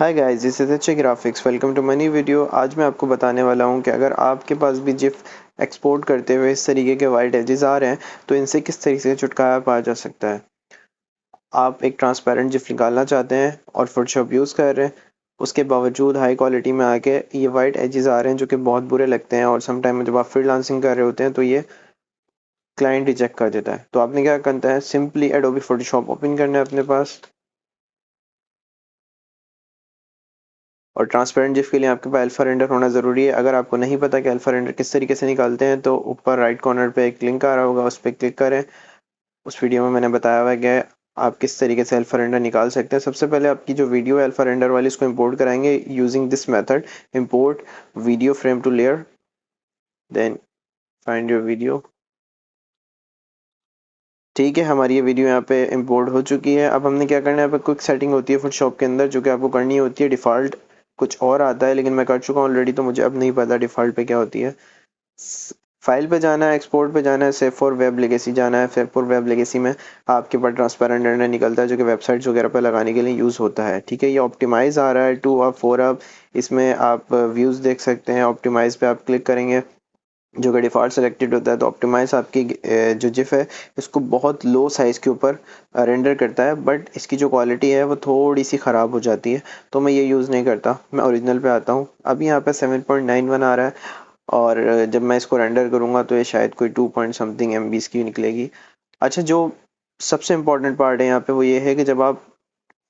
Hi guys, this is H graphics. Welcome to money video. आज मैं आपको बताने वाला हूं कि अगर आपके पास भी जिफ एक्सपोर्ट करते हुए इस तरीके के वाइट एजेस आ रहे हैं तो इनसे किस तरीके से छुटकारा पाया जा सकता है। आप एक ट्रांसपेरेंट जिफ निकालना चाहते हैं और फोटोशॉप यूज़ कर रहे हैं, उसके बावजूद हाई क्वालिटी में आके ये वाइट एजेस आ रहे हैं जो कि बहुत बुरे लगते हैं, और समटाइम जब आप फ्रीलांसिंग कर रहे होते हैं तो ये क्लाइंट रिजेक्ट कर देता है। तो आपने क्या करना है, सिंपली एडोबी फोटोशॉप ओपन करना है अपने पास, और ट्रांसपेरेंट जिफ के लिए आपके पास अल्फा रेंडर होना ज़रूरी है। अगर आपको नहीं पता कि अल्फा रेंडर किस तरीके से निकालते हैं तो ऊपर राइट कॉर्नर पे एक लिंक आ रहा होगा, उस पर क्लिक करें। उस वीडियो में मैंने बताया हुआ है कि आप किस तरीके से अल्फा रेंडर निकाल सकते हैं। सबसे पहले आपकी जो वीडियो है अल्फा रेंडर वाली, इसको इंपोर्ट कराएंगे using this method, import video frame to layer, then find your video. ठीक है, हमारी ये वीडियो यहाँ पे इंपोर्ट हो चुकी है। अब हमने क्या करना है, यहाँ पे क्विक सेटिंग होती है फोटोशॉप के अंदर जो कि आपको करनी होती है। डिफ़ॉल्ट कुछ और आता है लेकिन मैं कर चुका हूँ ऑलरेडी, तो मुझे अब नहीं पता डिफ़ॉल्ट पे क्या होती है। फाइल पे जाना है, एक्सपोर्ट पे जाना है, सेव फॉर वेब लेगेसी जाना है। सेव फॉर वेब लेगेसी में आपके पास ट्रांसपेरेंट रेंडर निकलता है जो कि वेबसाइट्स वगैरह पे लगाने के लिए यूज़ होता है। ठीक है, ये ऑप्टिमाइज आ रहा है 2 अब 4 अब। इसमें आप व्यूज़ देख सकते हैं। ऑप्टिमाइज पे आप क्लिक करेंगे जो कि डिफ़ॉल्ट सेलेक्टेड होता है, तो ऑप्टिमाइज आपकी जो जिफ है इसको बहुत लो साइज़ के ऊपर रेंडर करता है, बट इसकी जो क्वालिटी है वो थोड़ी सी ख़राब हो जाती है, तो मैं ये यूज़ नहीं करता। मैं ओरिजिनल पे आता हूँ। अभी यहाँ पे 7.91 आ रहा है, और जब मैं इसको रेंडर करूँगा तो ये शायद कोई 2 पॉइंट समथिंग MBs की निकलेगी। अच्छा, जो सबसे इम्पोर्टेंट पार्ट है यहाँ पे वो ये है कि जब आप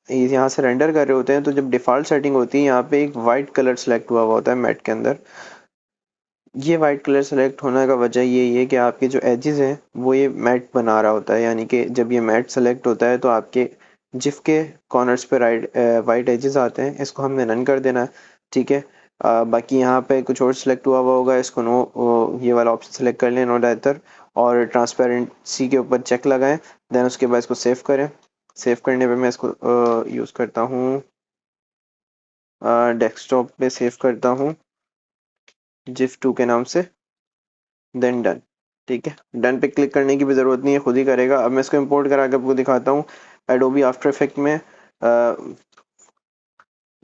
यहाँ से रेंडर कर रहे होते हैं तो जब डिफ़ॉल्ट सेटिंग होती है यहाँ पे एक वाइट कलर सेलेक्ट हुआ होता है मैट के अंदर। ये वाइट कलर सेलेक्ट होने का वजह ये है कि आपके जो एजेस हैं वो ये मैट बना रहा होता है, यानी कि जब ये मैट सेलेक्ट होता है तो आपके जिफ के कॉर्नर्स पे वाइट एजेस आते हैं। इसको हमने रन कर देना है। ठीक है, बाकी यहाँ पे कुछ और सिलेक्ट हुआ होगा, इसको ये वाला ऑप्शन सेलेक्ट कर लें, नो डायरेक्टर, और ट्रांसपेरेंसी के ऊपर चेक लगाएं। देन उसके बाद इसको सेव करें। सेव करने पे मैं इसको यूज़ करता हूँ, डेस्कटॉप पे सेव करता हूँ जिफ 2 के नाम से, देन डन। ठीक है, डन पे क्लिक करने की भी ज़रूरत नहीं है, खुद ही करेगा। अब मैं इसको इंपोर्ट करा के आपको दिखाता हूँ। एडोबी आफ्टर इफेक्ट में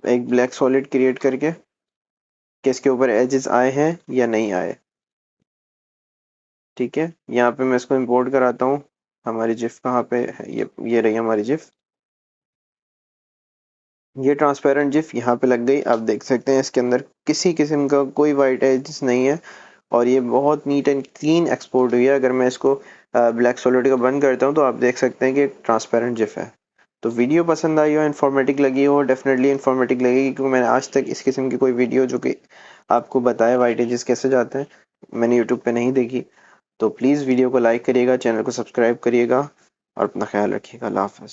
एक ब्लैक सॉलिड क्रिएट करके कि इसके ऊपर एजेस आए हैं या नहीं आए। ठीक है, यहाँ पे मैं इसको इंपोर्ट कराता हूँ। हमारी जिफ कहाँ पे है, ये रही हमारी जिफ। ये ट्रांसपेरेंट जिफ यहाँ पे लग गई। आप देख सकते हैं इसके अंदर किसी किस्म का कोई वाइट एजेस नहीं है, और ये बहुत नीट एंड क्लीन एक्सपोर्ट हुई है। अगर मैं इसको ब्लैक सॉलिड का बंद करता हूँ तो आप देख सकते हैं कि एक ट्रांसपेरेंट जिफ है। तो वीडियो पसंद आई हो, इन्फॉर्मेटिव लगी हो, डेफिनेटली इन्फॉर्मेटिव लगेगी, क्योंकि मैंने आज तक इस किस्म की कोई वीडियो जो कि आपको बताए वाइट एजेस कैसे जाते हैं मैंने यूट्यूब पे नहीं देखी। तो प्लीज़ वीडियो को लाइक करिएगा, चैनल को सब्सक्राइब करिएगा, और अपना ख्याल रखिएगा। अल्लाह हाफ़िज़।